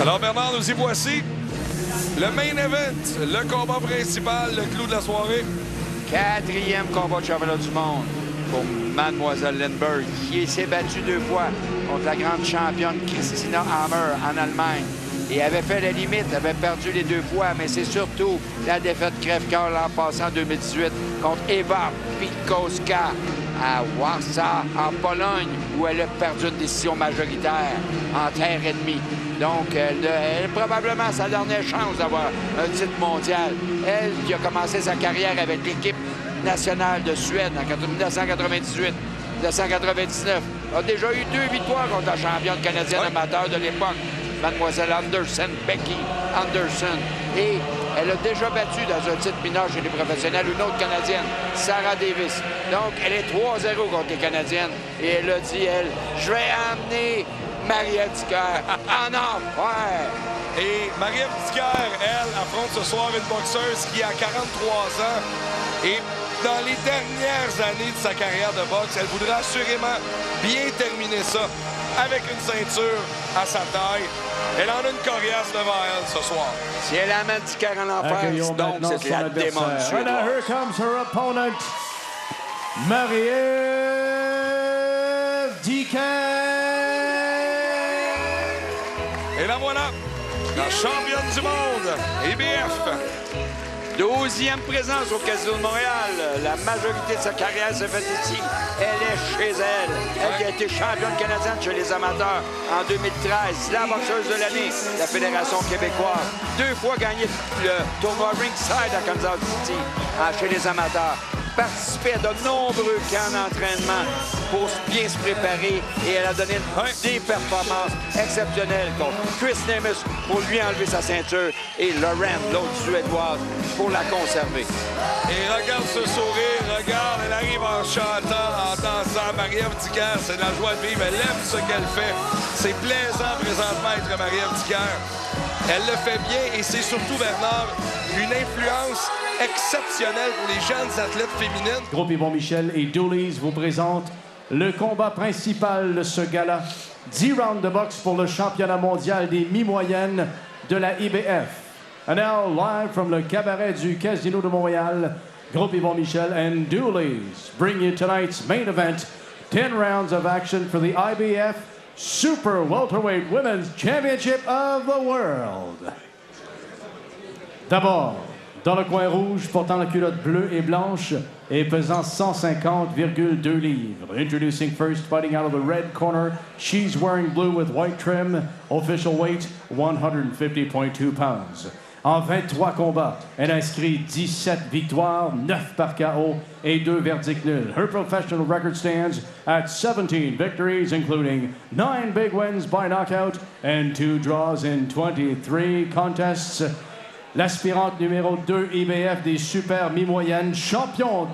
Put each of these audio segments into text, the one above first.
Alors Bernard, nous y voici. Le main event, le combat principal, le clou de la soirée. 4e combat de championnat du monde pour Mademoiselle Lindbergh, qui s'est battue 2 fois contre la grande championne Christina Hammer en Allemagne. Et avait fait la limite, avait perdu les 2 fois, mais c'est surtout la défaite crève-cœur l'an passé en 2018 contre Eva Pikowska à Warsaw, en Pologne, où elle a perdu une décision majoritaire en terre ennemie. Donc, elle a probablement sa dernière chance d'avoir un titre mondial. Elle qui a commencé sa carrière avec l'équipe nationale de Suède en 1998-1999, a déjà eu 2 victoires contre la championne canadienne amateur de l'époque, Mademoiselle Anderson, Becky Anderson. Et elle a déjà battu dans un titre mineur chez les professionnels une autre Canadienne, Sarah Davis. Donc, elle est 3-0 contre les Canadiennes. Et elle a dit, elle, je vais amener Marie-Ève Dicker en enfer. Et Marie-Ève Dicker, elle, affronte ce soir une boxeuse qui a 43 ans. Et dans les dernières années de sa carrière de boxe, elle voudra assurément bien terminer ça avec une ceinture à sa taille. Elle en a une coriace devant elle ce soir. Si elle amène Dicker en enfer, donc c'est la démon And now here comes her opponent, Marie-Ève Dicker. Et la voilà, la championne du monde, IBF. 12e présence au Casino de Montréal. La majorité de sa carrière s'est faite ici. Elle est chez elle. Elle qui a été championne canadienne chez les amateurs en 2013. La boxeuse de l'année de la Fédération québécoise. 2 fois gagné le tournoi Ringside à Kansas City chez les amateurs. Participé à de nombreux camps d'entraînement pour bien se préparer et elle a donné des performances exceptionnelles contre Chris Nemes pour lui enlever sa ceinture et Lauren, l'autre suédoise, pour la conserver. Et regarde ce sourire, regarde, elle arrive en chantant, en dansant. Marie-Ève Dicker, c'est de la joie de vivre, elle aime ce qu'elle fait. C'est plaisant présentement être Marie-Ève Dicker. Elle le fait bien et c'est surtout, Bernard, une influence exceptionnelle pour les jeunes athlètes féminines. Groupe Yvon Michel et Dooley's vous présentent le combat principal de ce gala. 10 rounds de boxe pour le championnat mondial des mi-moyennes de la IBF. And now, live from le cabaret du Casino de Montréal, Groupe Yvon Michel and Dooley's bring you tonight's main event. 10 rounds of action for the IBF Super Welterweight Women's Championship of the World. D'abord, dans le coin rouge, portant la culotte bleue et blanche et pesant 150,2 livres. Introducing first, fighting out of the red corner, she's wearing blue with white trim. Official weight, 150.2 pounds. En 23 combats, elle inscrit 17 victoires, 9 par KO et 2 verdicts nuls. Her professional record stands at 17 victories, including 9 big wins by knockout and 2 draws in 23 contests. L'aspirante numéro 2 IBF des super mi-moyennes, champion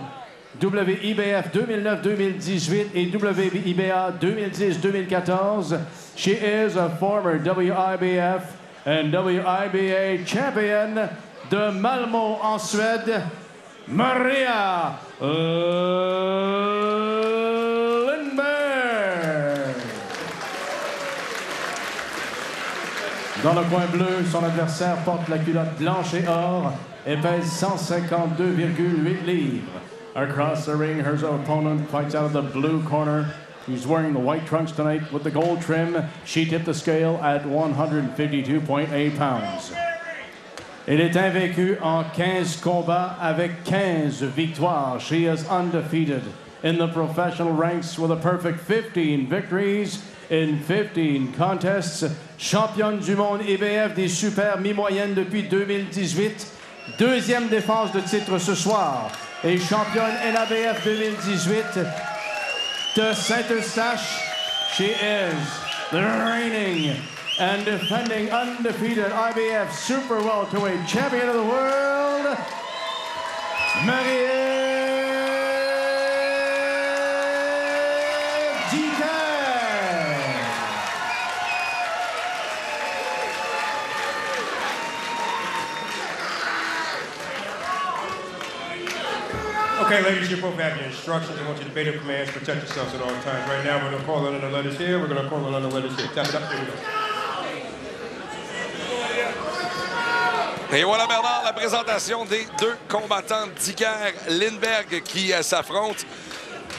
WIBF 2009-2018 et WIBA 2010-2014. She is a former WIBF and WIBA champion de Malmö en Suède, Maria Lindbergh. Dans le coin bleu, son adversaire porte la culotte blanche et or et pèse 152,8 livres. Across the ring, her opponent fights out of the blue corner. He's wearing the white trunks tonight with the gold trim. She tipped the scale at 152.8 pounds. Elle est invaincue en 15 combats avec 15 victoires. She is undefeated in the professional ranks with a perfect 15 victories in 15 contests. Championne du monde IBF des super mi-moyennes depuis 2018. Deuxième défense de titre ce soir. Et championne NABF 2018 de Saint-Eustache. She is the reigning and defending undefeated IBF Super Welterweight Champion of the World, Marie-Ève Dicker. Okay, ladies, you're supposed to have your instructions. I want you to obey the commands, protect yourselves at all times. Right now, we're going to call on the letters here. We're going to call on the letters here. Tap it up. Here we go. Et voilà, Bernard, la présentation des deux combattants Dicker-Lindbergh qui s'affrontent.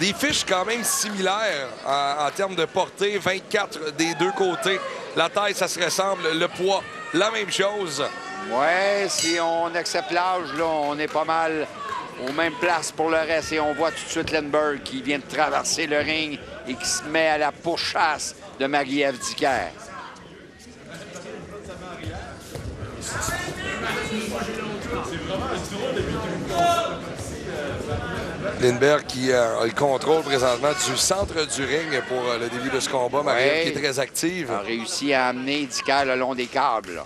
Des fiches quand même similaires en termes de portée, 24 des deux côtés. La taille, ça se ressemble. Le poids, la même chose. Ouais, si on accepte l'âge, là, on est pas mal aux mêmes places pour le reste. Et on voit tout de suite Lindbergh qui vient de traverser le ring et qui se met à la pourchasse de Marie-Ève Dicker. Lindbergh qui a le contrôle présentement du centre du ring pour le début de ce combat. Marie-Ève qui est très active. A réussi à amener Dicker le long des câbles.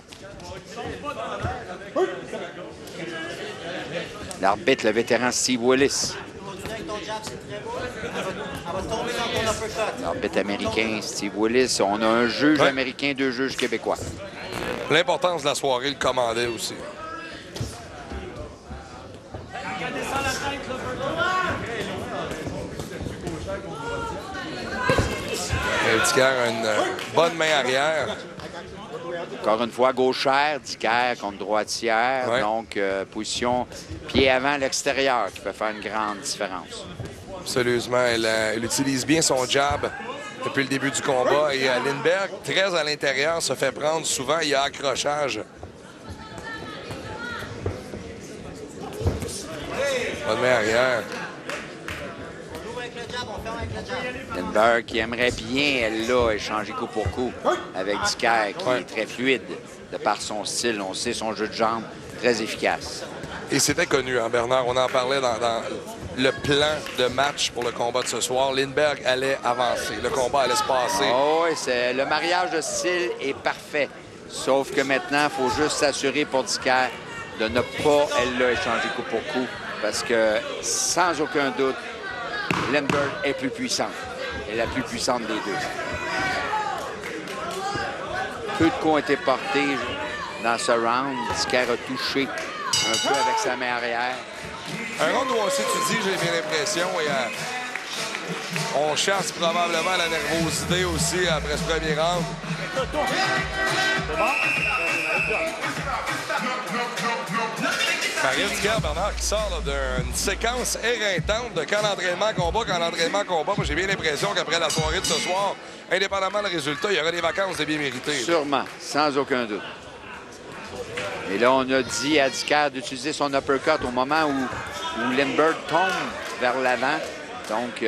L'arbitre, le vétéran Steve Willis. L'arbitre américain Steve Willis. On a un juge américain, deux juges québécois. L'importance de la soirée le commandait aussi. Dicker a une bonne main arrière. Encore une fois, gauchère, Dicker contre droitière. Ouais. Donc, position pied avant l'extérieur qui peut faire une grande différence. Absolument. Elle utilise bien son jab depuis le début du combat. Et Lindbergh, très à l'intérieur, se fait prendre. Souvent, il y a accrochage. Bonne main arrière. Lindbergh qui aimerait bien, elle, là, échanger coup pour coup avec Dicker, qui est très fluide de par son style. On sait son jeu de jambes très efficace. Et c'était connu, hein, Bernard. On en parlait dans le plan de match pour le combat de ce soir. Lindbergh allait avancer. Le combat allait se passer. Oh, oui, le mariage de style est parfait. Sauf que maintenant, il faut juste s'assurer pour Dicker de ne pas, elle, là, échanger coup pour coup. Parce que, sans aucun doute, Lindbergh est plus puissante. Elle est la plus puissante des deux. Peu de coups ont été portés dans ce round. Dicker a touché un peu avec sa main arrière. Un round où on s'étudie, j'ai bien l'impression. Et on chasse probablement la nervosité aussi après ce premier round. Marie-Ève Dicker, Bernard, qui sort d'une séquence éreintante de camp d'entraînement-combat, Moi, j'ai bien l'impression qu'après la soirée de ce soir, indépendamment du résultat, il y aura des vacances de bien méritées. Sûrement, sans aucun doute. Et là, on a dit à Dicker d'utiliser son uppercut au moment où Lindbergh tombe vers l'avant. Donc,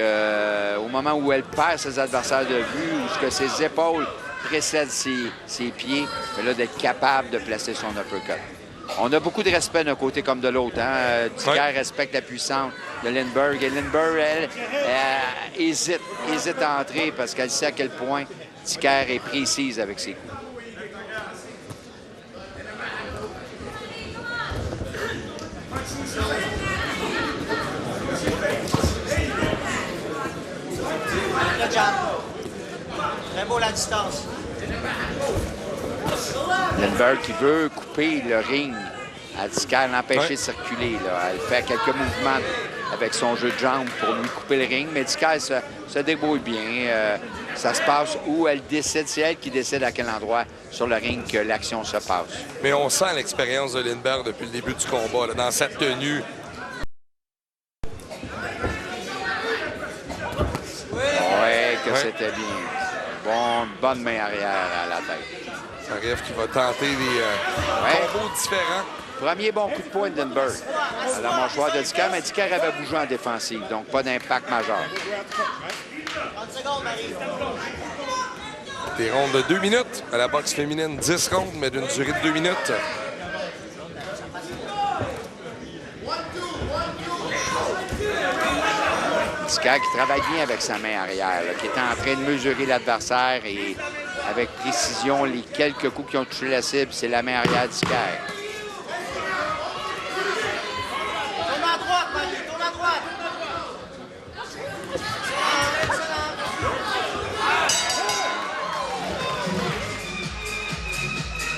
au moment où elle perd ses adversaires de vue, où que ses épaules précèdent ses pieds, mais là, d'être capable de placer son uppercut. On a beaucoup de respect d'un côté comme de l'autre. Hein? Dicker respecte la puissance de Lindbergh. Et Lindbergh, elle hésite à entrer parce qu'elle sait à quel point Dicker est précise avec ses coups. Le jab. Très beau la distance. Lindbergh qui veut couper le ring à Dicker, l'empêcher de circuler. Là. Elle fait quelques mouvements avec son jeu de jambes pour lui couper le ring, mais Dicker se débrouille bien. Ça se passe où elle décide, c'est elle qui décide à quel endroit sur le ring que l'action se passe. Mais on sent l'expérience de Lindbergh depuis le début du combat, là, dans cette tenue. Oui, que c'était bien. Bonne main arrière à la tête. Marie-Ève qui va tenter des combos différents. Premier bon coup de poing de Lindbergh à la mâchoire de Dicker, mais Dicker avait bougé en défensive, donc pas d'impact majeur. 30 secondes, Marie. Des rondes de 2 minutes. À la boxe féminine, 10 rondes, mais d'une durée de 2 minutes. Dicker qui travaille bien avec sa main arrière, là, qui est en train de mesurer l'adversaire et avec précision, les quelques coups qui ont touché la cible, c'est la main arrière de Dicker. Tourne à droite, Marie. Tourne à droite.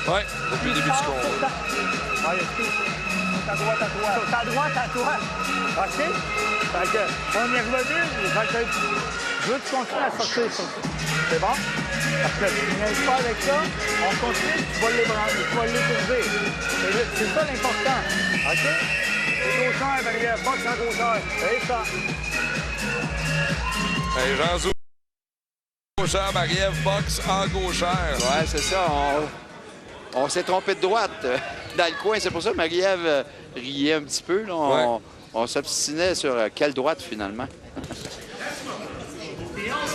Oui, depuis le début du combat. À droite à toi. À droite à toi. OK? Fait que, on est revenu. Fait que, je veux que tu continues à sortir ça. C'est bon? Parce que tu n'aimes pas avec ça, on continue, tu vas l'ébranler, tu vas l'étourdir. C'est ça l'important. OK? C'est gauchère, Marie-Ève, boxe en gauchère. C'est ça. Hey, Jean Zou. Gauchère, Marie-Ève boxe en gauchère. Ouais, c'est ça. On s'est trompé de droite dans le coin. C'est pour ça que Marie-Ève riait un petit peu. Là. On s'obstinait sur quelle droite, finalement.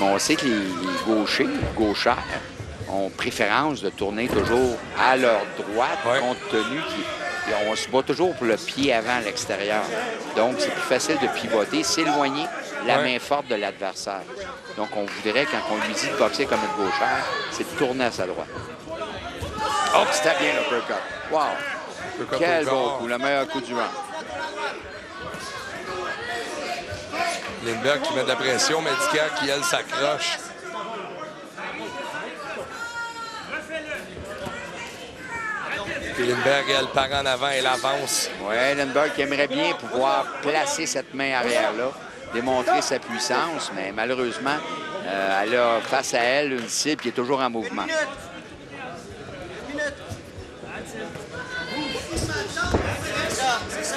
On sait que les gauchers, les gauchères, ont préférence de tourner toujours à leur droite, compte tenu qu'on se bat toujours pour le pied avant à l'extérieur. Donc, c'est plus facile de pivoter, s'éloigner la main forte de l'adversaire. Donc, on voudrait, quand on lui dit de boxer comme une gauchère, c'est de tourner à sa droite. Oh, c'était bien l'uppercut. Wow! Quel bon coup, le meilleur coup du round. Lindbergh qui met de la pression, mais Dicker qui, elle, s'accroche. Puis Lindbergh, elle part en avant, elle avance. Oui, Lindbergh qui aimerait bien pouvoir placer cette main arrière-là, démontrer sa puissance, mais malheureusement, elle a face à elle une cible qui est toujours en mouvement. C'est ça.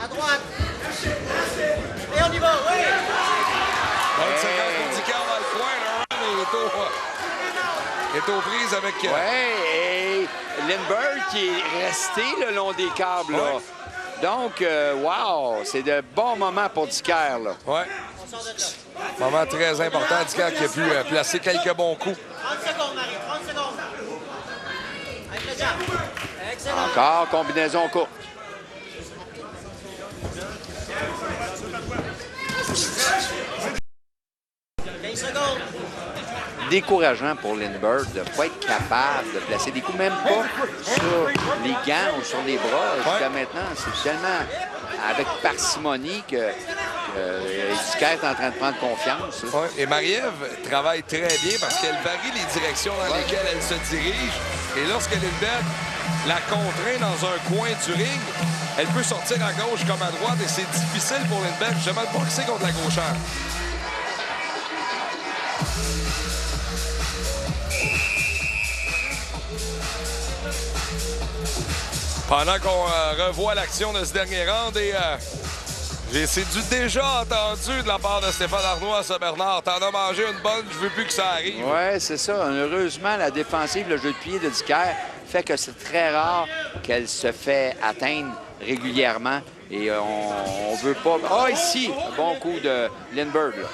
À droite. Et on y va, oui. Bonne séquence pour Dicker dans le coin. Il est aux prises avec... Oui, et Lindbergh qui est resté le long des câbles. Là. Donc, wow, c'est de bons moments pour Dicker. Oui. Moment très important. Dicker qui a pu placer quelques bons coups. 30 secondes, Marie, 30 secondes. Avec le jab. Excellent. Encore combinaison courte. Décourageant pour Lindbergh de ne pas être capable de placer des coups, même pas sur les gants ou sur les bras. Jusqu'à maintenant, c'est tellement avec parcimonie que Dicker est en train de prendre confiance. Et Marie-Ève travaille très bien parce qu'elle varie les directions dans lesquelles elle se dirige. Et lorsque Lindbergh la contraint dans un coin du ring, elle peut sortir à gauche comme à droite et c'est difficile pour Lindbergh justement de boxer contre la gauchère. Pendant qu'on revoit l'action de ce dernier round et c'est du déjà entendu de la part de Stéphane Arnois à Saint-Bernard. T'en as mangé une bonne, je veux plus que ça arrive. Oui, c'est ça. Heureusement, la défensive, le jeu de pied de Dicker fait que c'est très rare qu'elle se fait atteindre régulièrement. Et on veut pas... Ah, ici, un bon coup de Lindbergh. Là.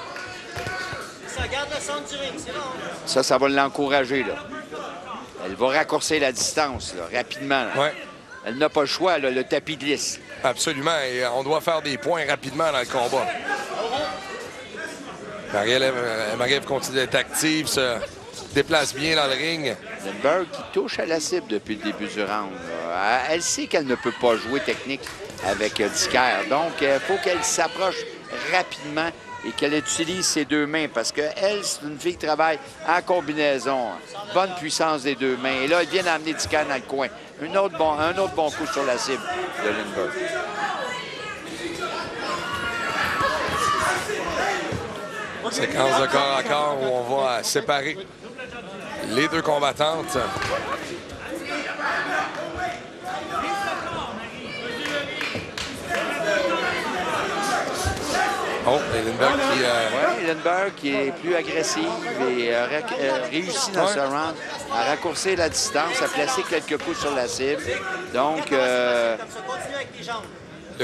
Ça garde le centre du ring, c'est bon. Ça va l'encourager. Là. Elle va raccourcir la distance là, rapidement. Là. Ouais. Elle n'a pas le choix, là, le tapis glisse. Absolument, et on doit faire des points rapidement dans le combat. Marie-Ève continue d'être active, se déplace bien dans le ring. Lindbergh qui touche à la cible depuis le début du round. Là. Elle sait qu'elle ne peut pas jouer technique avec Dicker. Donc, il faut qu'elle s'approche rapidement et qu'elle utilise ses deux mains parce qu'elle, c'est une fille qui travaille en combinaison. Bonne puissance des deux mains. Et là, elle vient d'amener Dicker dans le coin. Un autre bon coup sur la cible de Lindbergh. Séquence de corps à corps où on va séparer les deux combattantes. Oh, et Lindbergh qui... Oui, Lindbergh qui est plus agressive et réussit dans ce round à raccourcir la distance, à placer quelques coups sur la cible. Donc... le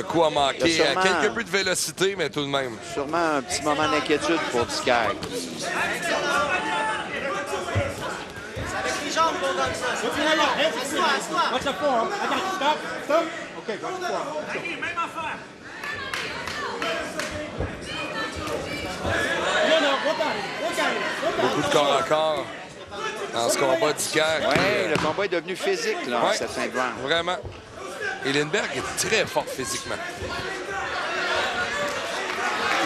coup a manqué. Sûrement, quelques peu de vélocité, mais tout de même. Sûrement un petit moment d'inquiétude pour Dicker. Avec les jambes qu'on donne ça. Assois. Watch the forearm. I got you. Stop. OK, watch the forearm. Beaucoup de corps à corps dans ce combat Dicker. Oui, le combat est devenu physique là, en cette fin de round. Vraiment. Et Lindbergh est très fort physiquement.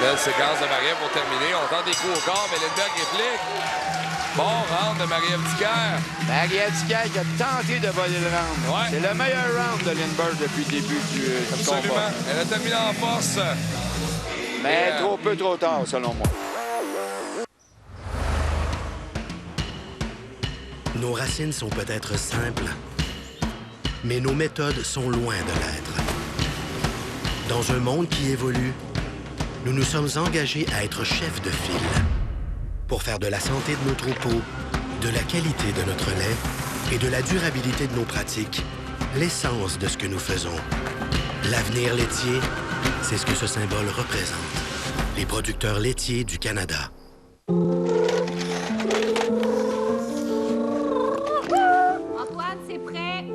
Belle séquence de Marie-Ève pour terminer. On tente des coups au corps, mais Lindbergh réplique. Bon round de Marie-Ève Dicker. Marie-Ève Dicker qui a tenté de voler le round. Ouais. C'est le meilleur round de Lindbergh depuis le début du Absolument. combat. Elle a terminé en force. Mais trop tard, selon moi. Nos racines sont peut-être simples, mais nos méthodes sont loin de l'être. Dans un monde qui évolue, nous nous sommes engagés à être chefs de file pour faire de la santé de nos troupeaux, de la qualité de notre lait et de la durabilité de nos pratiques l'essence de ce que nous faisons. L'avenir laitier, c'est ce que ce symbole représente. Les producteurs laitiers du Canada. Antoine, c'est prêt?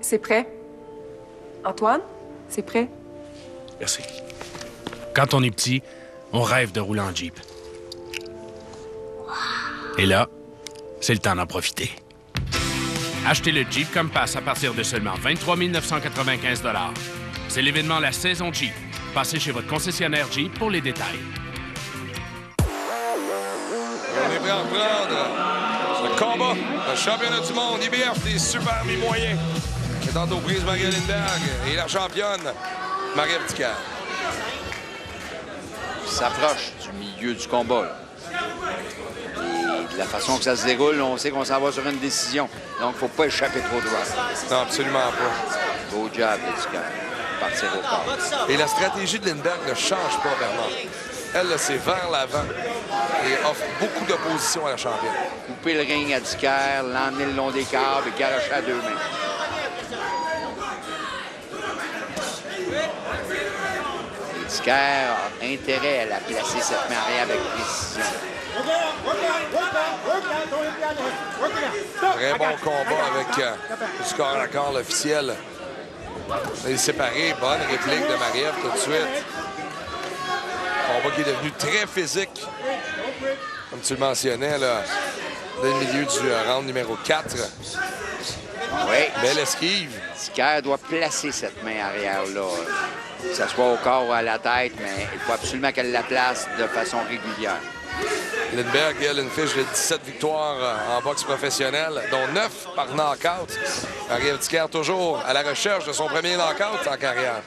C'est prêt. Antoine, c'est prêt. Merci. Quand on est petit, on rêve de rouler en Jeep. Et là, c'est le temps d'en profiter. Achetez le Jeep Compass à partir de seulement 23 995 $. C'est l'événement La Saison Jeep. Passez chez votre concessionnaire Jeep pour les détails. On est prêt à reprendre le combat, le championnat du monde, IBF des super mi-moyens. C'est en prise Maria Lindberg et la championne Marie-Ève Dicker. Il s'approche du milieu du combat. Là. Et de la façon que ça se déroule, on sait qu'on s'en va sur une décision. Donc, il ne faut pas échapper trop droit. Non, absolument pas. Beau job de Dicker. Partir au corps. Et la stratégie de Lindberg ne change pas, Bernard. Elle, c'est vers l'avant et offre beaucoup d'opposition à la championne. Couper le ring à Dicker, l'emmener le long des câbles et garocher à deux mains. Dicker a intérêt à la placer cette main arrière avec précision. Très bon combat avec du corps à corps, l'officiel. Il est séparé, bonne réplique de Marie-Ève tout de suite. Combat qui est devenu très physique. Comme tu le mentionnais, là, dès le milieu du round numéro 4. Oui. Belle esquive. Dicker doit placer cette main arrière-là. Que ce soit au corps ou à la tête, mais il faut absolument qu'elle la place de façon régulière. Lindberg, elle, une fiche de 17 victoires en boxe professionnelle, dont 9 par knockout. Marie-Ève Dicker toujours à la recherche de son premier knockout en carrière.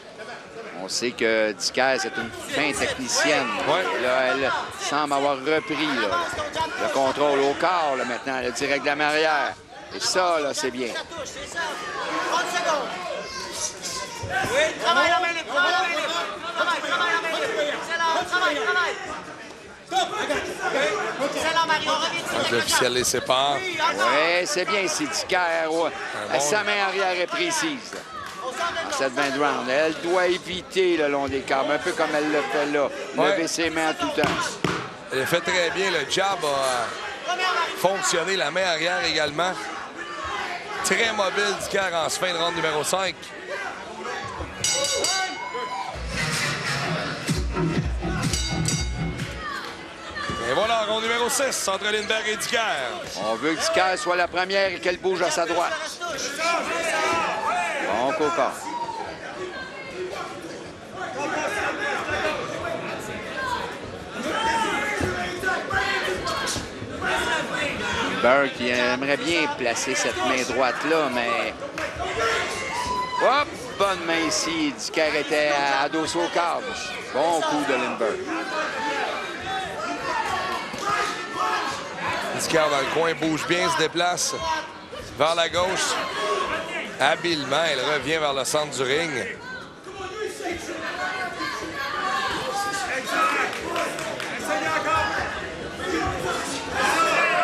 On sait que Dicker, c'est une fin technicienne. Ouais. Là, elle semble avoir repris là, le contrôle au corps là, maintenant, le direct de la arrière. Et ça, là, c'est bien. 30 secondes. Oui, travaille la main libre, travaille la main libre. Travaille la main libre. Excellent, travaille. Excellent, Marie, on revient de L'officiel les sépare. Oui, c'est bien ici, Dicker. Ouais. Sa main arrière est précise. Dans cette 20 round, elle doit éviter le long des câbles, un peu comme elle le fait là. Lever ses mains tout le temps. Elle a fait très bien. Le jab a fonctionné. La main arrière également. Très mobile, Dicker, en ce fin de round numéro 5. Et voilà, round numéro 6 entre Lindberg et Dicker. On veut que Dicker soit la première et qu'elle bouge à sa droite. Bon coca. Lindberg qui aimerait bien placer cette main droite-là, mais... Hop! Bonne main ici. Dicker était adossé au câble. Bon coup de Lindberg. Dicker dans le coin, bouge bien, se déplace vers la gauche. Habilement, elle revient vers le centre du ring.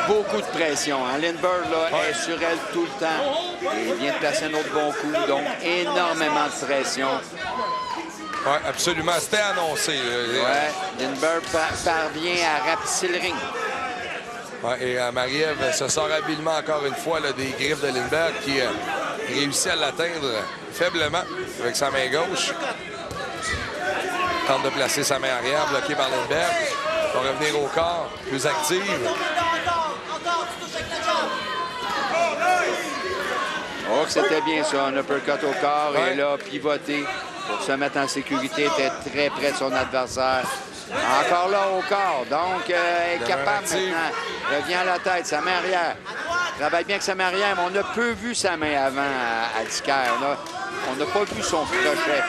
Beaucoup de pression. Hein? Lindberg là, est sur elle tout le temps. Et il vient de placer un autre bon coup. Donc, énormément de pression. Oui, absolument. C'était annoncé. Oui, Lindberg parvient à rapetisser le ring. Ouais, et Marie-Ève se sort habilement encore une fois là, des griffes de Lindberg qui réussit à l'atteindre faiblement avec sa main gauche. Tente de placer sa main arrière, bloquée par Lindberg. Va revenir au corps, plus active. Oh, c'était bien ça, un uppercut au corps et là, pivoter pour se mettre en sécurité, était très près de son adversaire. Encore là au corps, donc elle est capable maintenant. Revient à la tête, sa main arrière. Travaille bien avec sa main arrière, mais on a peu vu sa main avant à Dicker. On n'a pas vu son crochet.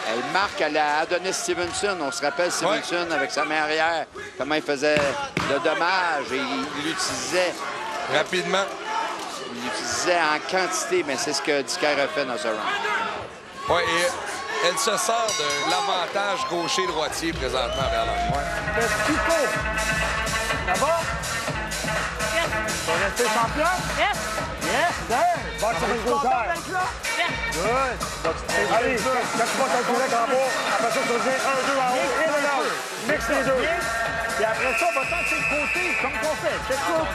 Elle marque à la Adonis Stevenson. On se rappelle Stevenson avec sa main arrière, comment il faisait le dommage et il l'utilisait rapidement. Il l'utilisait en quantité, mais c'est ce que Dicker a fait dans ce round. Oui, et elle se sort de l'avantage gaucher-droitier présentement, Bernard. Ouais. Ça va? Tu vas rester champion? Yes! Yes, sir! Box sur le gros cœur. Good. Allez, quand tu vas calculer en bas, après ça, tu vas dire 1, 2 en haut, 1 en haut. Mixe les deux. Puis après ça, va-t'en de tes côtés, comme qu'on fait. T'écoutes.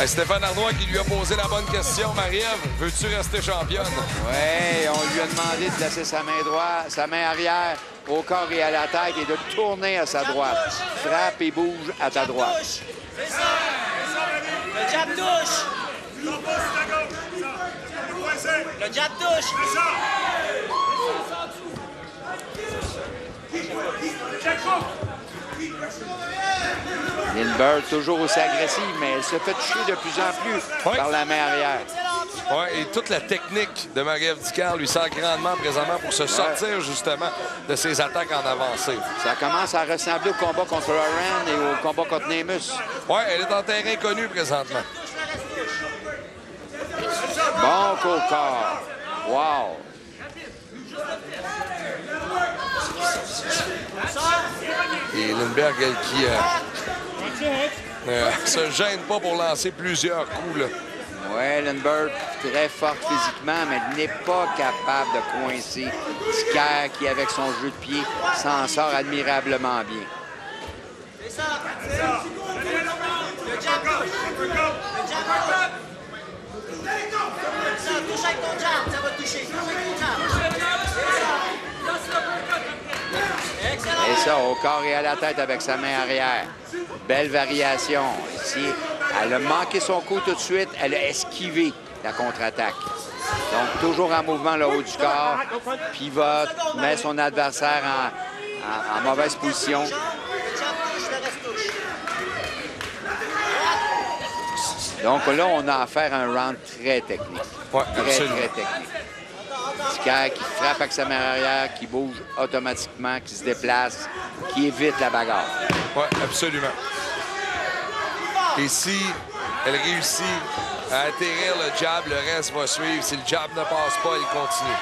Stéphane Arnois qui lui a posé la bonne question. Marie-Ève, veux-tu rester championne? Oui, on lui a demandé de placer sa main droite, sa main arrière au corps et à la tête et de tourner à sa droite. Frappe et bouge à ta droite. C'est ça! Le jab touche! Le jab touche! Lindbergh, toujours aussi agressive, mais elle se fait toucher de plus en plus par la main arrière. Oui, et toute la technique de Marie-Ève Dicker lui sert grandement présentement pour se sortir justement de ses attaques en avancée. Ça commence à ressembler au combat contre Lauren et au combat contre Nemus. Oui, elle est en terrain connu présentement. Bon coup au corps. Wow! Et Lindbergh, elle qui se gêne pas pour lancer plusieurs coups, là. Oui, Lindbergh, très forte physiquement, mais n'est pas capable de coincer Dicker qui, avec son jeu de pied, s'en sort admirablement bien. C'est ça! Le jab touche! Le jab touche! Ça, touche avec ton jab, ça va toucher. Touche avec ton jab. Excellent! Et ça, au corps et à la tête avec sa main arrière. Belle variation. Ici, elle a manqué son coup tout de suite. Elle a esquivé la contre-attaque. Donc, toujours en mouvement le haut du corps. Pivote, met son adversaire en mauvaise position. Donc là, on a affaire à un round très technique. Oui, très technique. Dicker qui frappe avec sa main arrière, qui bouge automatiquement, qui se déplace, qui évite la bagarre. Oui, absolument. Et si elle réussit à atterrir le jab, le reste va suivre. Si le jab ne passe pas, il continue.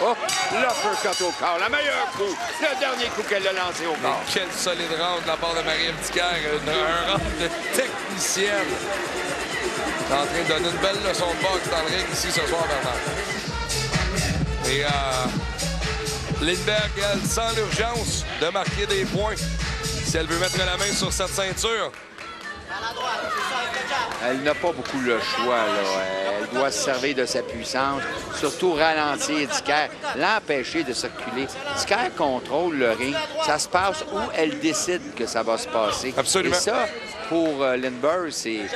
Oh, l'uppercut au corps, le meilleur coup, le dernier coup qu'elle a lancé au corps. Quel solide round de la part de Marie-Ève Dicker, un round de technicienne. Elle est en train de donner une belle leçon de boxe dans le ring ici ce soir, Bernard. Et Lindbergh, elle sent l'urgence de marquer des points si elle veut mettre la main sur cette ceinture. Elle n'a pas beaucoup le choix, là. Elle doit se servir de sa puissance, surtout ralentir Dicker, l'empêcher de circuler. Dicker contrôle le ring. Ça se passe où elle décide que ça va se passer. Absolument. Et ça, pour Lindbergh, c'est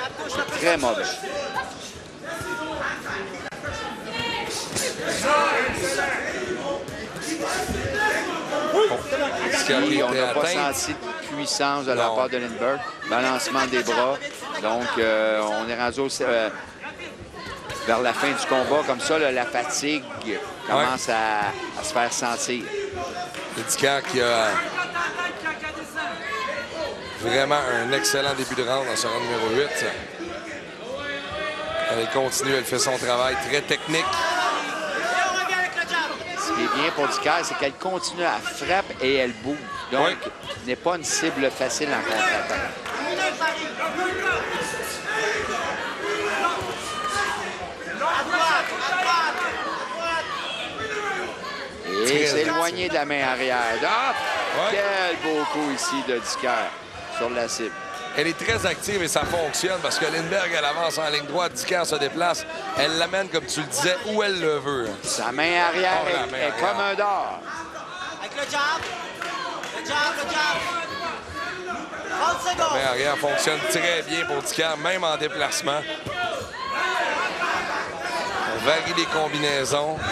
très mauvais. Ici, on n'a pas senti de puissance de la part de Lindbergh. Balancement des bras. Donc, on est rendu vers la fin du combat. Comme ça, là, la fatigue commence à se faire sentir. Le Dicker qui a vraiment un excellent début de round dans ce round numéro 8. Elle continue, elle fait son travail très technique. Ce qui est bien pour Dicker, c'est qu'elle continue à frapper et elle bouge. Donc, n'est pas une cible facile en contre-attaque. Et s'éloigner de la main arrière. Ah! Quel beau coup ici de Dicker sur la cible. Elle est très active et ça fonctionne parce que Lindbergh, elle avance en ligne droite, Dicker se déplace. Elle l'amène, comme tu le disais, où elle le veut. Sa main arrière est comme un dard. Avec le jab. Le jab, le jab. 30 secondes. La main arrière fonctionne très bien pour Dicker, même en déplacement. On varie les combinaisons. 20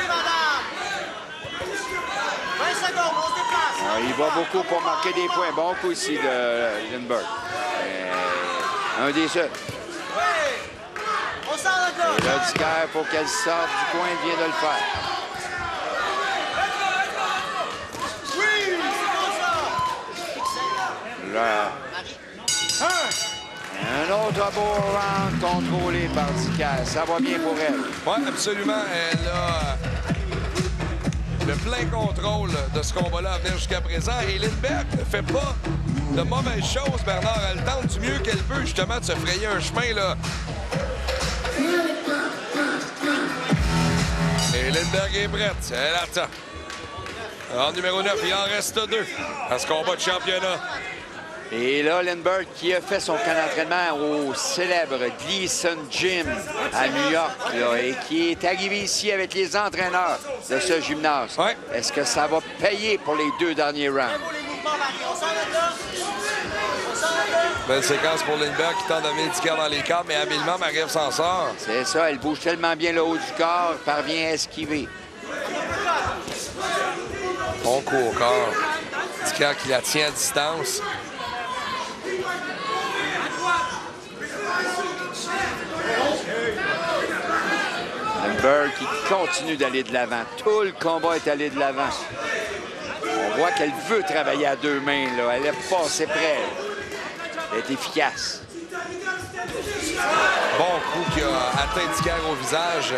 secondes, on se déplace. Il va beaucoup pour marquer des points. Bon coup ici de Lindbergh. Un des seuls. On sort de là. Et là, Dicker, pour qu'elle sorte du coin, vient de le faire. Là. Un autre beau round contrôlé par Dicker. Ça va bien pour elle. Oui, absolument. Elle a le plein contrôle de ce combat-là à venir jusqu'à présent. Et Lindbergh ne fait pas de mauvaises choses, Bernard. Elle tente du mieux qu'elle peut, justement, de se frayer un chemin, là. Et Lindbergh est prête. Elle attend. En numéro 9, il en reste 2 à ce combat de championnat. Et là, Lindbergh qui a fait son camp d'entraînement au célèbre Gleason Gym à New York là, et qui est arrivé ici avec les entraîneurs de ce gymnase. Ouais. Est-ce que ça va payer pour les 2 derniers rounds? Belle séquence pour Lindbergh qui tente d'amener Dicker dans les câbles, mais habilement, Marie-Ève s'en sort. C'est ça, elle bouge tellement bien le haut du corps, parvient à esquiver. Bon coup au corps. Dicker qui la tient à distance. Lindbergh qui continue d'aller de l'avant. Tout le combat est allé de l'avant. On voit qu'elle veut travailler à 2 mains. Là. Elle est passée près. Elle est efficace. Bon coup qui a atteint Dicker au visage.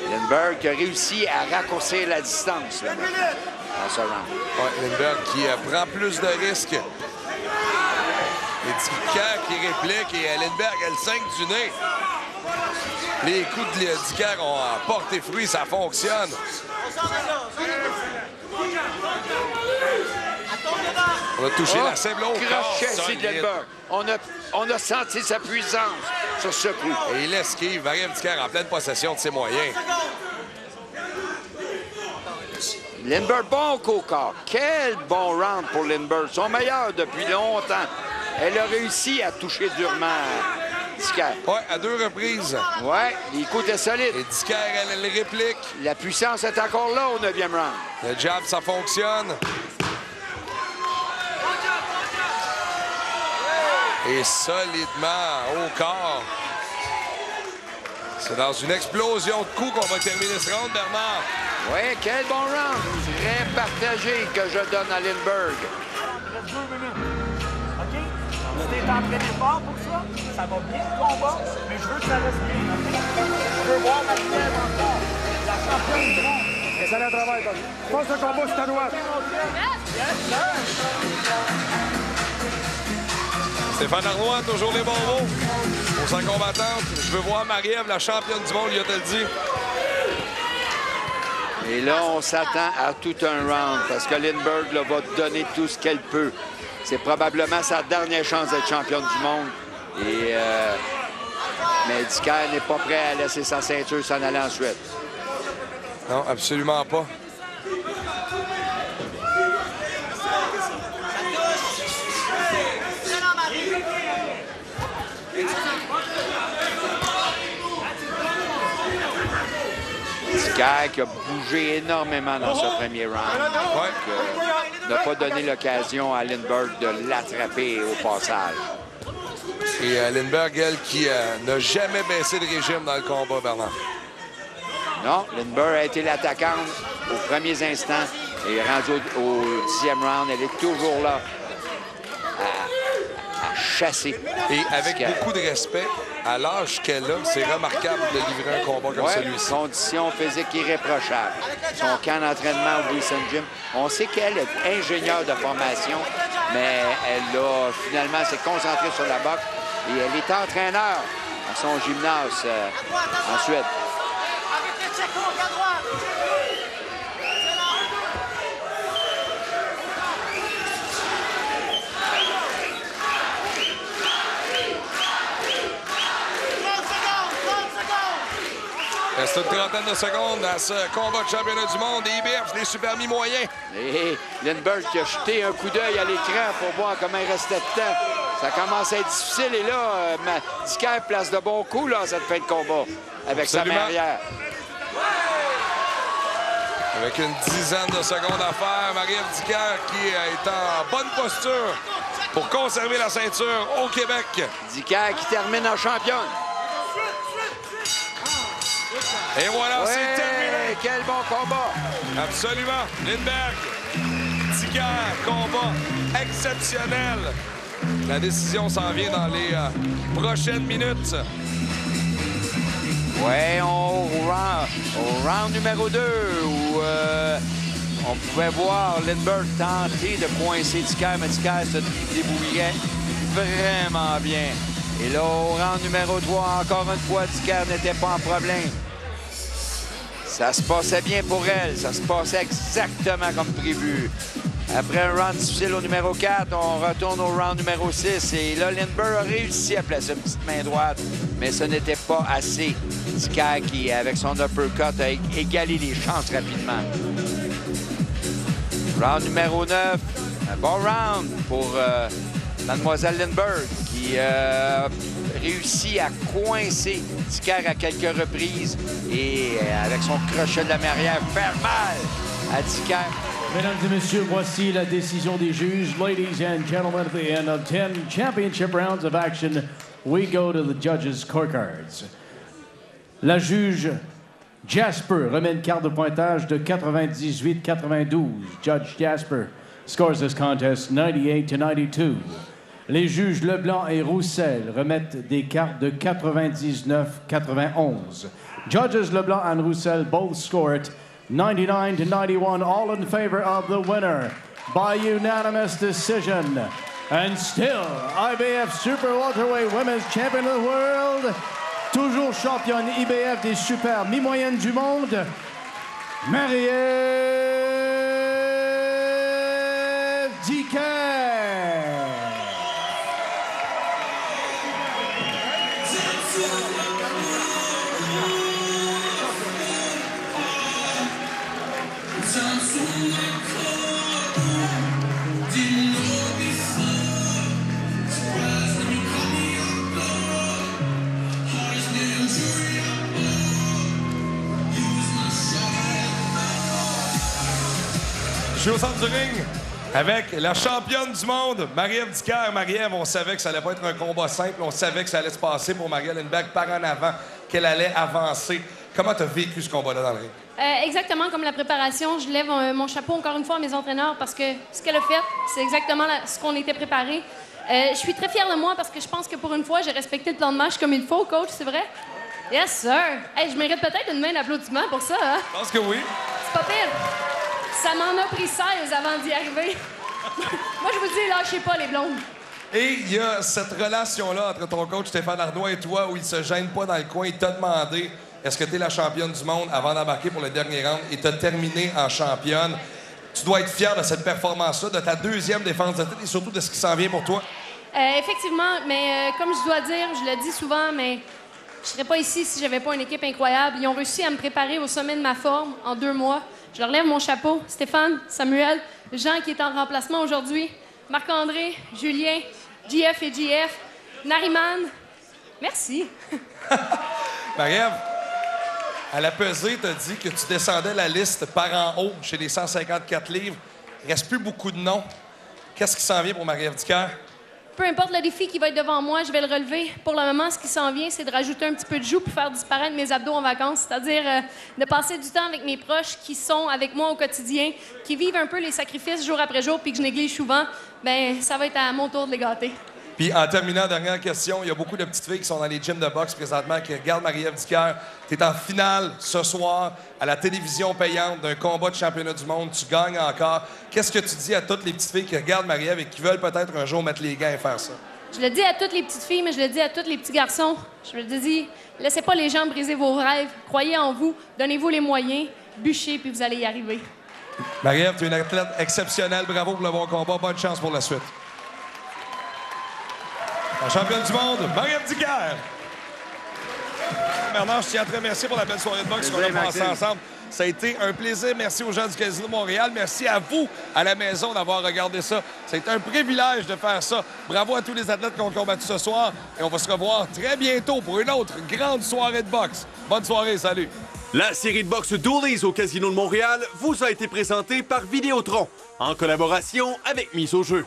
Lindbergh qui a réussi à raccourcir la distance là, dans ce round. Ouais, Lindbergh qui prend plus de risques. Et Dicker qui réplique et Lindbergh, elle saigne du nez. Les coups de Dicker ont porté fruit, ça fonctionne. On a touché la cible au corps. Crochet de Lindbergh. On a senti sa puissance sur ce coup. Et il esquive. Marie-Ève Dicker en pleine possession de ses moyens. Lindbergh, bon coup au corps. Quel bon round pour Lindbergh. Son meilleur depuis longtemps. Elle a réussi à toucher durement Dicker. Oui, à 2 reprises. Oui, les coups étaient solides. Et Dicker, elle réplique. La puissance est encore là au 9e round. Le jab, ça fonctionne. Et solidement au corps. C'est dans une explosion de coups qu'on va terminer ce round, Bernard. Oui, quel bon round. Très partagé que je donne à Lindbergh. 2 minutes. OK? Tu t'es entraîné fort pour ça. Ça va bien le combat, mais je veux que ça reste bien. OK? Je veux voir Marie-Ève encore. La championne du monde. Et ça le travail, Tony. Je pense que le combat, c'est à droite. Stéphane Arnois, toujours les bons mots pour sa combattante. Je veux voir Marie-Ève, la championne du monde, lui a-t-elle dit. Et là, on s'attend à tout un round parce que Lindbergh là, va donner tout ce qu'elle peut. C'est probablement sa dernière chance d'être championne du monde. Et, mais Dicker n'est pas prêt à laisser sa ceinture s'en aller ensuite. Non, absolument pas. Dicker qui a bougé énormément dans ce premier round. N'a pas donné l'occasion à Lindbergh de l'attraper au passage. Et Lindbergh, elle, qui n'a jamais baissé de régime dans le combat, Bernard. Non, Lindbergh a été l'attaquante aux premiers instants et rendue au 10e round. Elle est toujours là à chasser. Et avec beaucoup de respect, à l'âge qu'elle a, c'est remarquable de livrer un combat comme celui-ci. Condition physique irréprochable. Son camp d'entraînement au Gleason Gym. On sait qu'elle est ingénieure de formation, mais elle a finalement s'est concentrée sur la boxe et elle est entraîneur à son gymnase ensuite. Reste une trentaine de secondes à ce combat de championnat du monde. Et IBF, les super mi-moyens. Et Lindbergh qui a jeté un coup d'œil à l'écran pour voir comment il restait de temps. Ça commence à être difficile. Et là, Dicker place de bons coups là, cette fin de combat avec sa main arrière. Avec une dizaine de secondes à faire, Marie-Ève Dicker qui est en bonne posture pour conserver la ceinture au Québec. Dicker qui termine en championne. Et voilà, c'est terminé. Quel bon combat. Absolument. Lindbergh, Dicker. Dicker, combat exceptionnel. La décision s'en vient dans les prochaines minutes. Ouais, au round numéro 2 où on pouvait voir Lindbergh tenter de coincer Dicker, mais Dicker se débrouillait vraiment bien. Et là, au round numéro 3, encore une fois, Dicker n'était pas en problème. Ça se passait bien pour elle. Ça se passait exactement comme prévu. Après un round difficile au numéro 4, on retourne au round numéro 6. Et là, Lindbergh a réussi à placer une petite main droite, mais ce n'était pas assez. Dicker, qui, avec son uppercut, a égalé les chances rapidement. Round numéro 9, un bon round pour Mademoiselle Lindbergh, qui a réussi à coincer Dicker à quelques reprises et avec son crochet de la marrière, faire mal à Dicker. Mesdames et messieurs, voici la décision des juges. Ladies and gentlemen, at the end of 10 championship rounds of action, we go to the judges' scorecards. La juge Jasper remet une carte de pointage de 98-92. Judge Jasper scores this contest 98-92. Les juges Leblanc et Roussel remettent des cartes de 99-91. Judges Leblanc and Roussel both score it 99-91, all in favor of the winner by unanimous decision. And still, IBF Super Welterweight Women's Champion of the World, toujours championne IBF des super mi-moyennes du monde, Marie-Ève Dicker. Je suis au centre du ring avec la championne du monde, Marie-Ève Dicker. Marie-Ève, on savait que ça allait pas être un combat simple. On savait que ça allait se passer pour Marie-Ève Lindbergh par en avant, qu'elle allait avancer. Comment tu as vécu ce combat-là dans le ring? Exactement comme la préparation. Je lève mon chapeau encore une fois à mes entraîneurs parce que ce qu'elle a fait, c'est exactement ce qu'on était préparé. Je suis très fière de moi parce que je pense que pour une fois, j'ai respecté le plan de match comme il faut, coach, c'est vrai? Yes, sir! Hey, je mérite peut-être une main d'applaudissement pour ça, hein? Je pense que oui. C'est pas pire. Ça m'en a pris 16 avant d'y arriver. Moi, je vous dis, lâchez pas les blondes. Et il y a cette relation-là entre ton coach Stéphane Arnois et toi où il se gêne pas dans le coin. Il t'a demandé est-ce que tu es la championne du monde avant d'embarquer pour le dernier round et t'as terminé en championne. Tu dois être fier de cette performance-là, de ta deuxième défense de titre et surtout de ce qui s'en vient pour toi. Effectivement, mais comme je dois dire, je le dis souvent, mais je serais pas ici si j'avais pas une équipe incroyable. Ils ont réussi à me préparer au sommet de ma forme en 2 mois. Je leur lève mon chapeau. Stéphane, Samuel, Jean qui est en remplacement aujourd'hui, Marc-André, Julien, JF et JF, Nariman. Merci. Marie-Ève, à la pesée, tu as dit que tu descendais la liste par en haut chez les 154 livres. Il ne reste plus beaucoup de noms. Qu'est-ce qui s'en vient pour Marie-Ève Dicker? Peu importe le défi qui va être devant moi, je vais le relever. Pour le moment, ce qui s'en vient, c'est de rajouter un petit peu de joue pour faire disparaître mes abdos en vacances, c'est-à-dire de passer du temps avec mes proches qui sont avec moi au quotidien, qui vivent un peu les sacrifices jour après jour puis que je néglige souvent. Bien, ça va être à mon tour de les gâter. Puis en terminant, dernière question, il y a beaucoup de petites filles qui sont dans les gyms de boxe présentement qui regardent Marie-Ève Dicker. Tu es en finale ce soir à la télévision payante d'un combat de championnat du monde. Tu gagnes encore. Qu'est-ce que tu dis à toutes les petites filles qui regardent Marie-Ève et qui veulent peut-être un jour mettre les gants et faire ça? Je le dis à toutes les petites filles, mais je le dis à tous les petits garçons. Je le dis, laissez pas les gens briser vos rêves. Croyez en vous. Donnez-vous les moyens. Bûchez, puis vous allez y arriver. Marie-Ève, tu es une athlète exceptionnelle. Bravo pour le bon combat. Bonne chance pour la suite. La championne du monde, Marie-Ève Dicker. Bernard, je tiens à te remercier pour la belle soirée de boxe qu'on a passée ensemble. Ça a été un plaisir. Merci aux gens du Casino Montréal. Merci à vous, à la maison, d'avoir regardé ça. C'est un privilège de faire ça. Bravo à tous les athlètes qui ont combattu ce soir. Et on va se revoir très bientôt pour une autre grande soirée de boxe. Bonne soirée, salut. La série de boxe Dooley's au Casino de Montréal vous a été présentée par Vidéotron, en collaboration avec Mise au jeu.